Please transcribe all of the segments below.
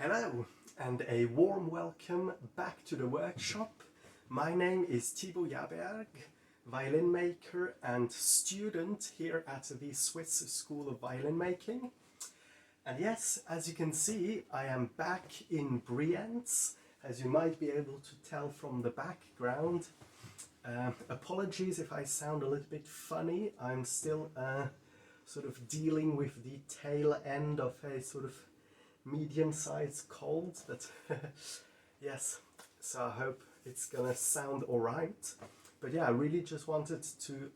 Hello and a warm welcome back to the workshop. My name is Thibaut Jaberg, violin maker and student here at the Swiss School of Violin Making. And yes, as you can see, I am back in Brienz, as you might be able to tell from the background. Apologies if I sound a little bit funny. I'm still sort of dealing with the tail end of a sort of medium-sized cold, but yes, so I hope it's gonna sound alright. But yeah, I really just wanted to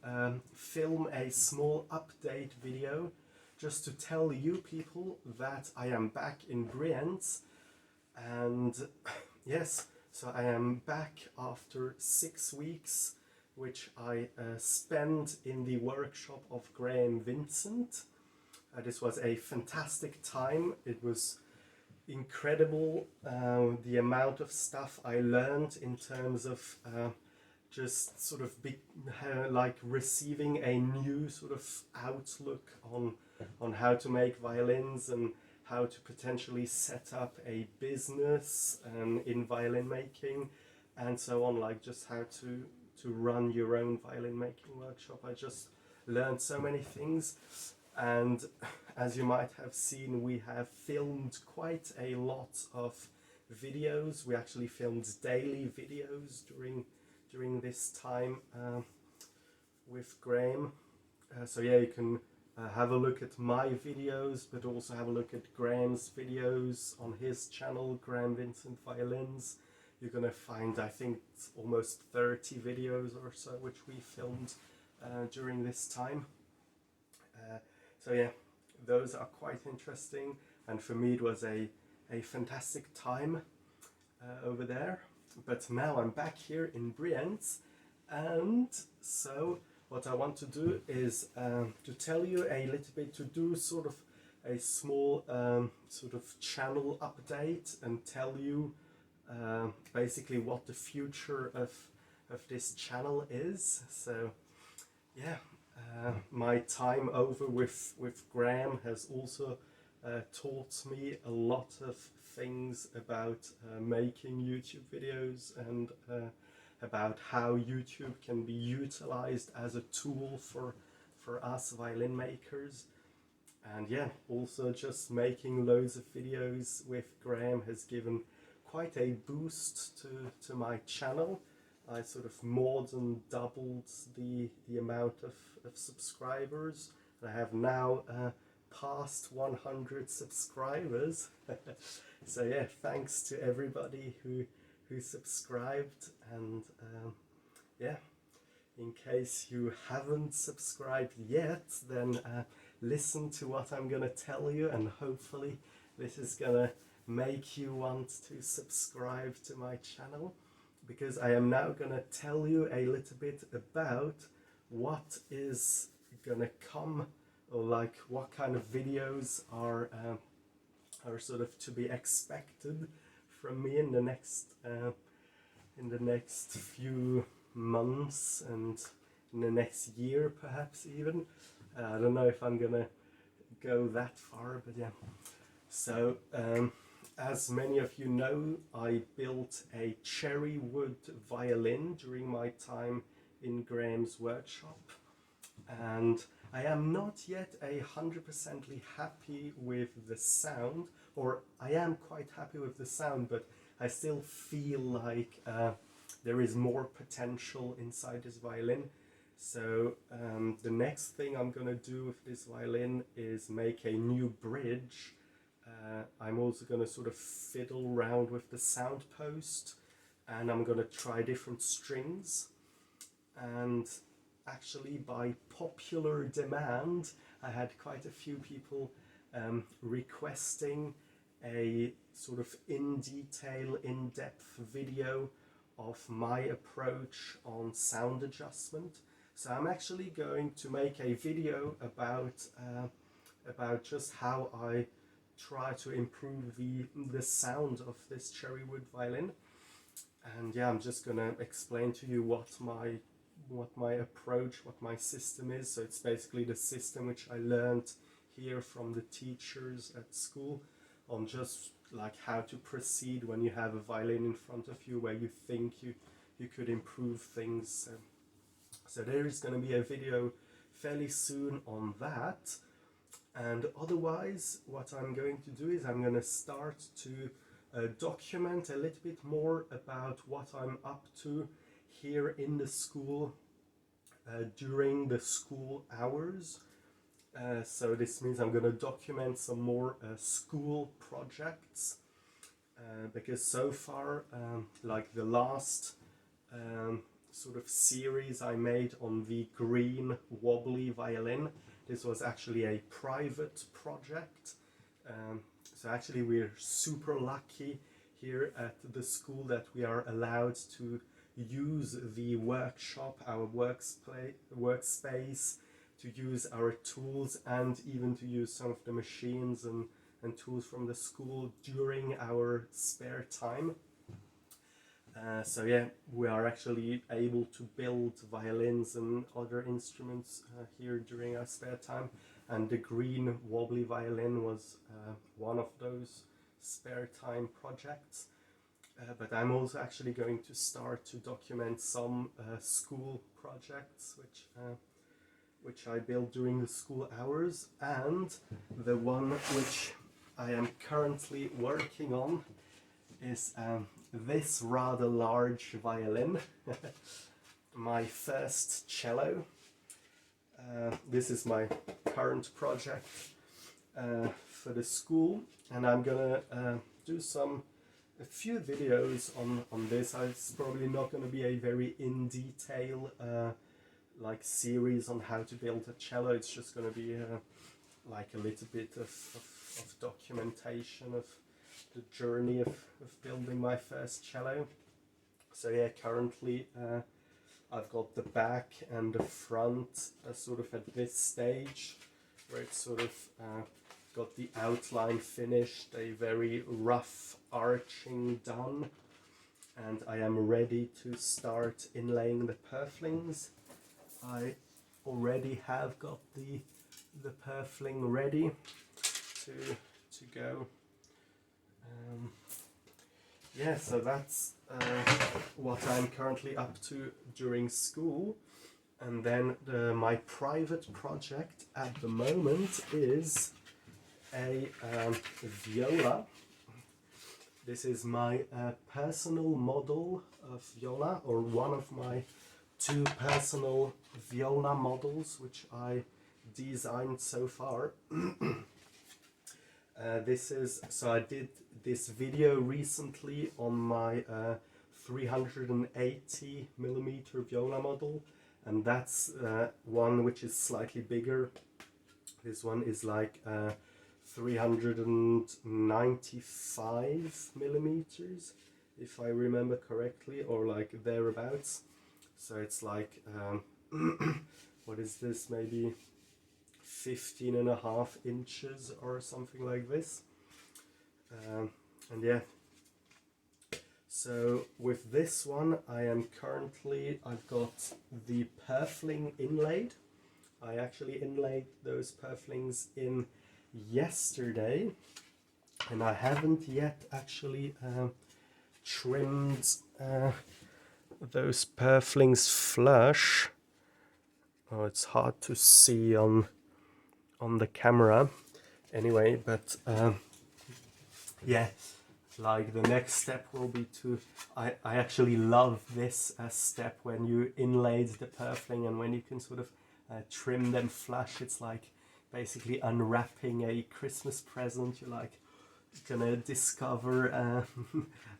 film a small update video just to tell you people that I am back in Brienz. And yes, so I am back after 6 weeks, which I spent in the workshop of Graham Vincent. This was a fantastic time. It was incredible, the amount of stuff I learned in terms of just sort of like receiving a new sort of outlook on how to make violins and how to potentially set up a business in violin making and so on, like just how to run your own violin making workshop. I just learned so many things. And as you might have seen, we have filmed quite a lot of videos. We actually filmed daily videos during this time with Graham. So yeah, you can have a look at my videos, but also have a look at Graham's videos on his channel, Graham Vincent Violins. You're gonna find, I think, almost 30 videos or so which we filmed during this time. So yeah, those are quite interesting, and for me it was a fantastic time over there. But now I'm back here in Brienz, and so what I want to do is to tell you a little bit, to do sort of a small sort of channel update and tell you basically what the future of this channel is. So yeah. My time over with Graham has also taught me a lot of things about making YouTube videos and about how YouTube can be utilized as a tool for us violin makers. And yeah, also just making loads of videos with Graham has given quite a boost to my channel. I sort of more than doubled the amount of subscribers. I have now passed 100 subscribers. So yeah, thanks to everybody who subscribed. And yeah, in case you haven't subscribed yet, then listen to what I'm gonna tell you, and hopefully this is gonna make you want to subscribe to my channel, because I am now going to tell you a little bit about what is going to come, or like what kind of videos are sort of to be expected from me in the next few months and in the next year, perhaps even. I don't know if I'm going to go that far, but yeah. So as many of you know, I built a Cherrywood violin during my time in Graham's workshop, and I am not yet 100% happy with the sound, or I am quite happy with the sound, but I still feel like there is more potential inside this violin. So the next thing I'm gonna do with this violin is make a new bridge. I'm also going to sort of fiddle around with the sound post, and I'm going to try different strings. And actually, by popular demand, I had quite a few people requesting a sort of in detail, in-depth video of my approach on sound adjustment. So I'm actually going to make a video about just how I try to improve the sound of this Cherrywood violin. And yeah, I'm just gonna explain to you what my approach, what my system is. So it's basically the system which I learned here from the teachers at school, on just like how to proceed when you have a violin in front of you where you think you could improve things. So there is going to be a video fairly soon on that. And otherwise, what I'm going to do is I'm going to start to document a little bit more about what I'm up to here in the school during the school hours. So this means I'm going to document some more school projects because so far, like the last sort of series I made on the green wobbly violin, this was actually a private project. So actually we're super lucky here at the school that we are allowed to use the workshop, our workspace, to use our tools and even to use some of the machines and tools from the school during our spare time. So yeah, we are actually able to build violins and other instruments here during our spare time, and the green wobbly violin was one of those spare time projects. But I'm also actually going to start to document some school projects which I build during the school hours, and the one which I am currently working on is this rather large violin, my first cello. This is my current project for the school, and I'm gonna do a few videos on this. It's probably not going to be a very in detail like series on how to build a cello. It's just going to be like a little bit of documentation of the journey of building my first cello. So yeah, currently I've got the back and the front sort of at this stage where it's sort of got the outline finished, a very rough arching done, and I am ready to start inlaying the purflings. I already have got the purfling ready to go. Yeah, so that's what I'm currently up to during school. And then my private project at the moment is a viola. This is my personal model of viola, or one of my 2 personal viola models which I designed so far. So I did this video recently on my 380mm viola model, and that's one which is slightly bigger. This one is like 395mm, if I remember correctly, or like thereabouts. So it's like what is this, maybe 15.5 inches or something like this. And yeah, so with this one I've got the purfling inlaid. I actually inlaid those purflings in yesterday, and I haven't yet actually trimmed those purflings flush. Oh, it's hard to see on the camera anyway, but yeah, like the next step will be to I actually love this step when you inlaid the purfling and when you can sort of trim them flush. It's like basically unwrapping a Christmas present. You're like gonna discover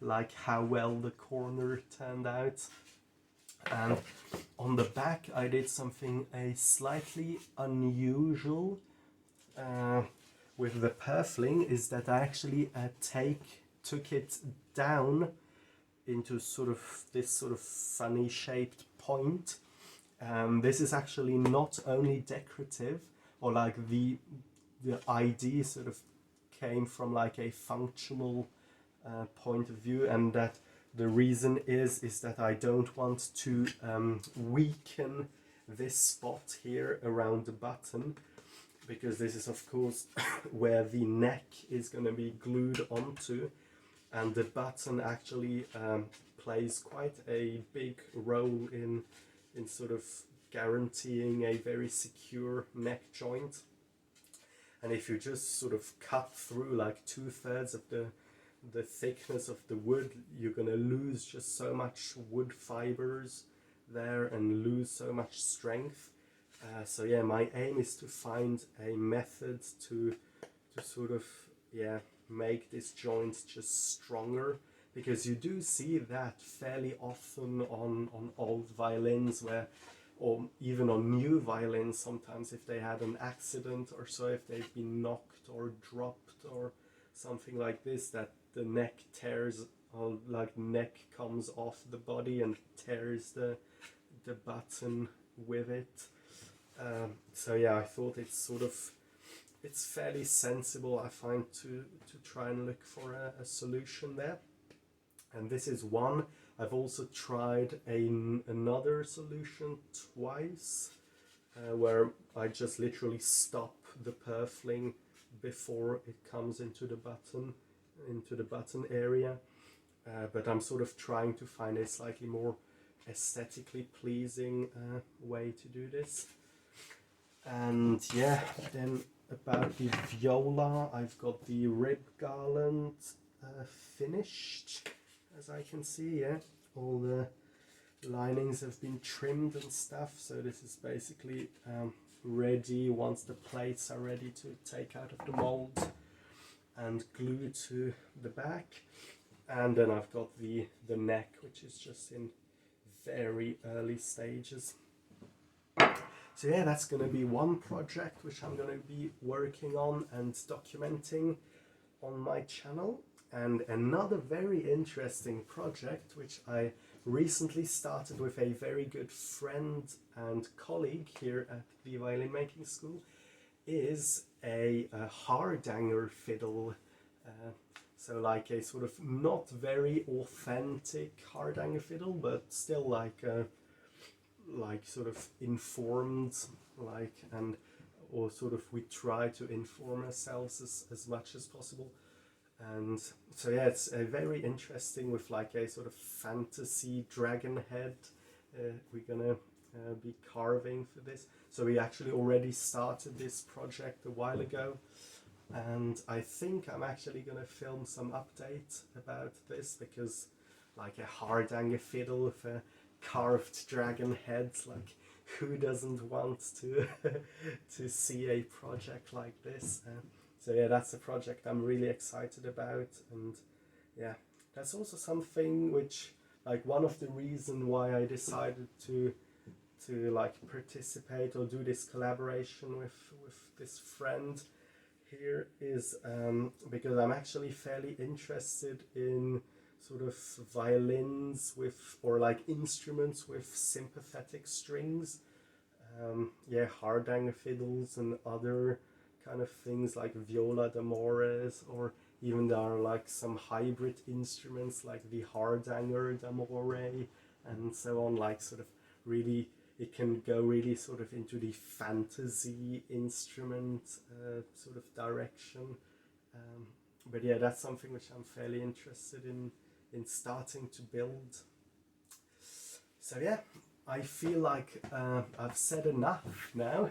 like how well the corner turned out. And on the back I did something slightly unusual with the purfling, is that I actually took it down into sort of this sort of funny shaped point. This is actually not only decorative, or like the idea sort of came from like a functional point of view, and that the reason is that I don't want to weaken this spot here around the button. because this is of course where the neck is going to be glued onto, and the button actually plays quite a big role in sort of guaranteeing a very secure neck joint. And if you just sort of cut through like 2/3 of the thickness of the wood, you're going to lose just so much wood fibers there and lose so much strength. So yeah, my aim is to find a method to sort of, yeah, make this joint just stronger, because you do see that fairly often on old violins, where, or even on new violins sometimes, if they had an accident or so, if they've been knocked or dropped or something like this, that the neck tears, or like neck comes off the body and tears the button with it. So yeah, I thought it's fairly sensible, I find, to try and look for a solution there. And this is one. I've also tried another solution twice, where I just literally stop the purfling before it comes into the button area. But I'm sort of trying to find a slightly more aesthetically pleasing way to do this. And yeah, then about the viola, I've got the rib garland finished, as I can see. Yeah, all the linings have been trimmed and stuff, so this is basically ready once the plates are ready to take out of the mold and glue to the back. And then I've got the neck, which is just in very early stages. So yeah, that's going to be one project which I'm going to be working on and documenting on my channel. And another very interesting project which I recently started with a very good friend and colleague here at the violin making school is a hardanger fiddle. So like a sort of not very authentic hardanger fiddle, but still like sort of informed, like, and or sort of we try to inform ourselves as much as possible. And so yeah, it's very interesting, with like a sort of fantasy dragon head we're gonna be carving for this. So we actually already started this project a while ago, and I think I'm actually gonna film some update about this, because like a hardanger fiddle with a carved dragon heads, like who doesn't want to to see a project like this? So yeah, that's a project I'm really excited about. And yeah, that's also something which, like, one of the reasons why I decided to like participate or do this collaboration with this friend here is because I'm actually fairly interested in sort of violins with, or like instruments with sympathetic strings. Yeah, hardanger fiddles and other kind of things like viola d'amores, or even there are like some hybrid instruments like the hardanger d'amore and so on, like sort of really, it can go really sort of into the fantasy instrument sort of direction. But yeah, that's something which I'm fairly interested in starting to build. So yeah, I feel like I've said enough now.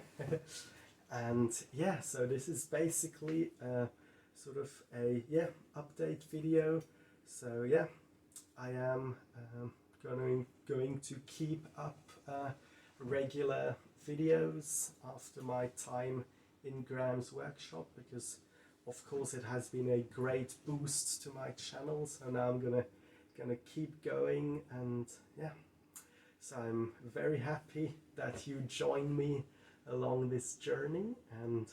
And yeah, so this is basically sort of a update video. So yeah, I am going to keep up regular videos after my time in Graham's workshop, because of course it has been a great boost to my channel. So now I'm gonna keep going, and yeah, so I'm very happy that you join me along this journey. And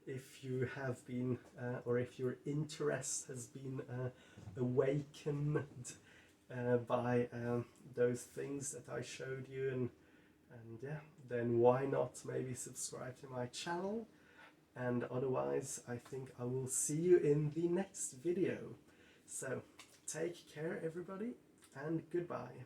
if you have been or if your interest has been awakened by those things that I showed you, and yeah, then why not maybe subscribe to my channel. And otherwise, I think I will see you in the next video. So take care everybody, and goodbye.